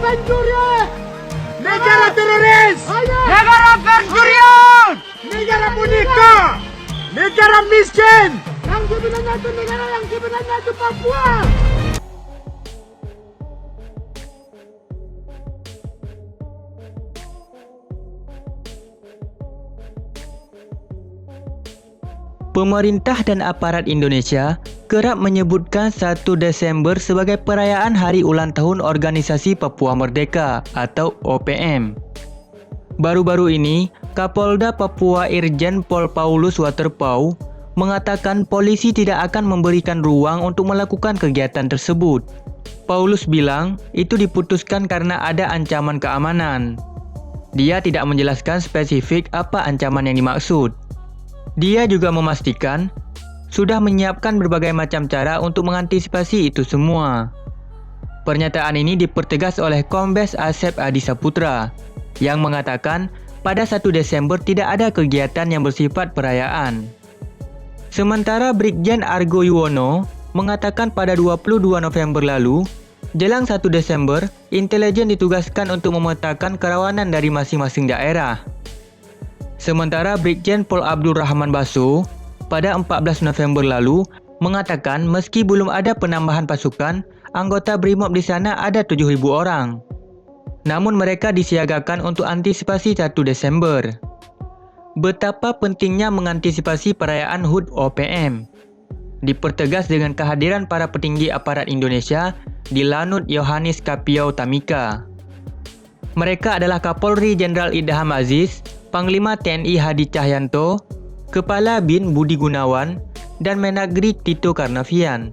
pencuri! Negara teroris! Negara pencurian! Negara boneka! Negara miskin! Yang sebenarnya itu negara yang sebenarnya itu Papua! Pemerintah dan aparat Indonesia kerap menyebutkan 1 Desember sebagai perayaan Hari Ulang Tahun Organisasi Papua Merdeka atau OPM. Baru-baru ini, Kapolda Papua Irjen Pol Paulus Waterpauw mengatakan polisi tidak akan memberikan ruang untuk melakukan kegiatan tersebut. Paulus bilang itu diputuskan karena ada ancaman keamanan. Dia tidak menjelaskan spesifik apa ancaman yang dimaksud. Dia juga memastikan sudah menyiapkan berbagai macam cara untuk mengantisipasi itu semua. Pernyataan ini dipertegas oleh Kombes Asep Adi Saputra yang mengatakan pada 1 Desember tidak ada kegiatan yang bersifat perayaan. Sementara Brigjen Argo Yuwono mengatakan pada 22 November lalu, jelang 1 Desember, intelijen ditugaskan untuk memetakan kerawanan dari masing-masing daerah. Sementara Brigjen Pol Abdul Rahman Baso pada 14 November lalu mengatakan meski belum ada penambahan pasukan, anggota BRIMOB di sana ada 7.000 orang. Namun mereka disiagakan untuk antisipasi 1 Desember. Betapa pentingnya mengantisipasi perayaan HUT OPM dipertegas dengan kehadiran para petinggi aparat Indonesia di Lanut Yohanis Kapiau Tamika. Mereka adalah Kapolri Jenderal Idham Aziz, Panglima TNI Hadi Cahyanto, Kepala BIN Budi Gunawan, dan Menagri Tito Karnavian.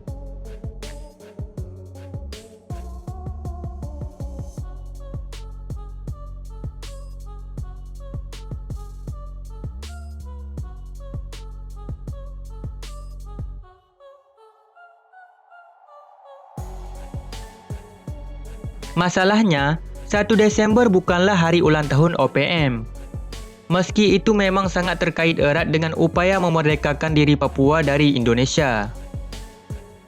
Masalahnya, 1 Desember bukanlah hari ulang tahun OPM. Meski itu memang sangat terkait erat dengan upaya memerdekakan diri Papua dari Indonesia.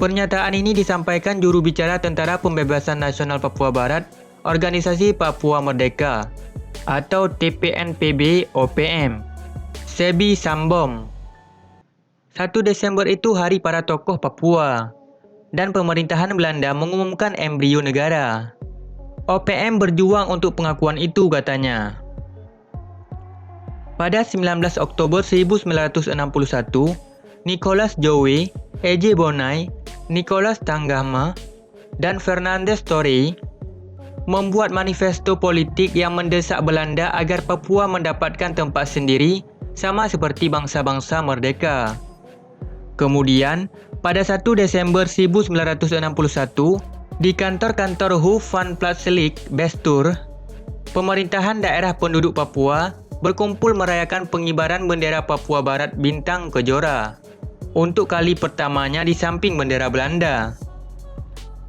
Pernyataan ini disampaikan juru bicara Tentara Pembebasan Nasional Papua Barat, Organisasi Papua Merdeka, atau TPNPB OPM, Sebi Sambom. 1 Desember itu hari para tokoh Papua, dan pemerintahan Belanda mengumumkan embrio negara. OPM berjuang untuk pengakuan itu, katanya. Pada 19 Oktober 1961, Nicholas Jowe, E.J. Bonai, Nicholas Tanggama, dan Fernandez Torre membuat manifesto politik yang mendesak Belanda agar Papua mendapatkan tempat sendiri sama seperti bangsa-bangsa merdeka. Kemudian, pada 1 Desember 1961, di kantor-kantor HUF Van Platselijk, Bestur, pemerintahan daerah penduduk Papua berkumpul merayakan pengibaran bendera Papua Barat Bintang Kejora untuk kali pertamanya di samping bendera Belanda.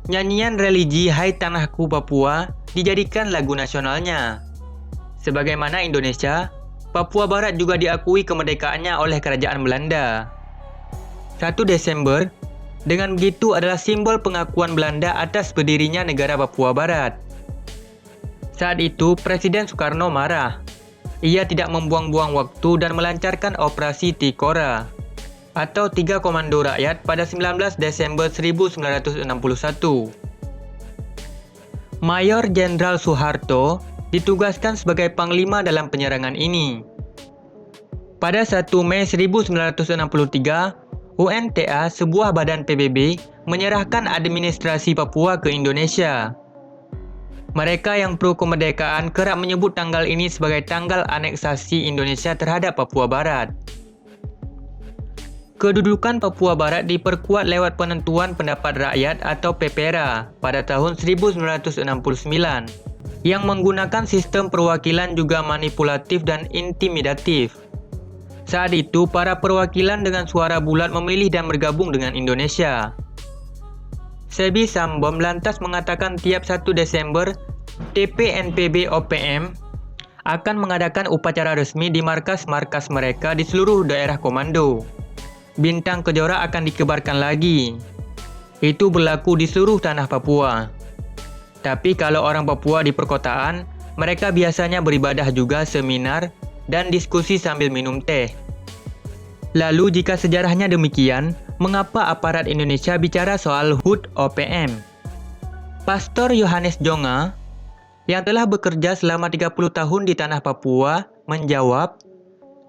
Nyanyian religi Hai Tanahku Papua dijadikan lagu nasionalnya. Sebagaimana Indonesia, Papua Barat juga diakui kemerdekaannya oleh kerajaan Belanda. 1 Desember, dengan begitu adalah simbol pengakuan Belanda atas berdirinya negara Papua Barat. Saat itu, Presiden Soekarno marah. Ia tidak membuang-buang waktu dan melancarkan operasi Tikora atau Tiga Komando Rakyat pada 19 Desember 1961. Mayor Jenderal Soeharto ditugaskan sebagai panglima dalam penyerangan ini. Pada 1 Mei 1963, UNTA, sebuah badan PBB, menyerahkan administrasi Papua ke Indonesia. Mereka yang pro kemerdekaan kerap menyebut tanggal ini sebagai tanggal aneksasi Indonesia terhadap Papua Barat. Kedudukan Papua Barat diperkuat lewat penentuan pendapat rakyat atau PPRA pada tahun 1969 yang menggunakan sistem perwakilan juga manipulatif dan intimidatif. Saat itu, para perwakilan dengan suara bulat memilih dan bergabung dengan Indonesia. Sebi Sambom lantas mengatakan tiap 1 Desember, TPNPB OPM akan mengadakan upacara resmi di markas-markas mereka di seluruh daerah komando. Bintang Kejora akan dikebarkan lagi. Itu berlaku di seluruh tanah Papua. Tapi kalau orang Papua di perkotaan, mereka biasanya beribadah juga, seminar, dan diskusi sambil minum teh. Lalu jika sejarahnya demikian, mengapa aparat Indonesia bicara soal HUT OPM? Pastor Yohanes Jonga, yang telah bekerja selama 30 tahun di tanah Papua, menjawab,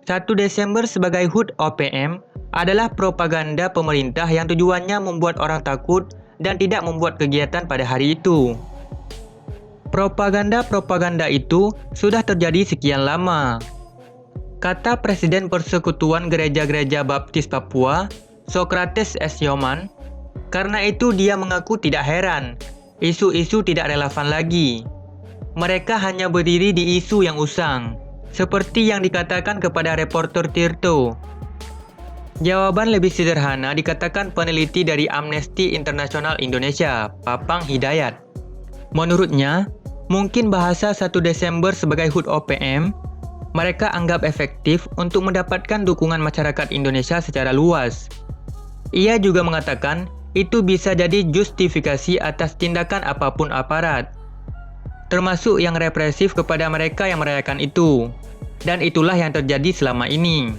1 Desember sebagai HUT OPM adalah propaganda pemerintah yang tujuannya membuat orang takut dan tidak membuat kegiatan pada hari itu. Propaganda-propaganda itu sudah terjadi sekian lama. Kata Presiden Persekutuan Gereja-Gereja Baptis Papua, Sokrates S. Yoman, karena itu dia mengaku tidak heran, isu-isu tidak relevan lagi. Mereka hanya berdiri di isu yang usang, seperti yang dikatakan kepada reporter Tirto. Jawaban lebih sederhana dikatakan peneliti dari Amnesty International Indonesia, Papang Hidayat. Menurutnya, mungkin bahasa 1 Desember sebagai HUT OPM, mereka anggap efektif untuk mendapatkan dukungan masyarakat Indonesia secara luas. Ia juga mengatakan itu bisa jadi justifikasi atas tindakan apapun aparat, termasuk yang represif kepada mereka yang merayakan itu. Dan itulah yang terjadi selama ini.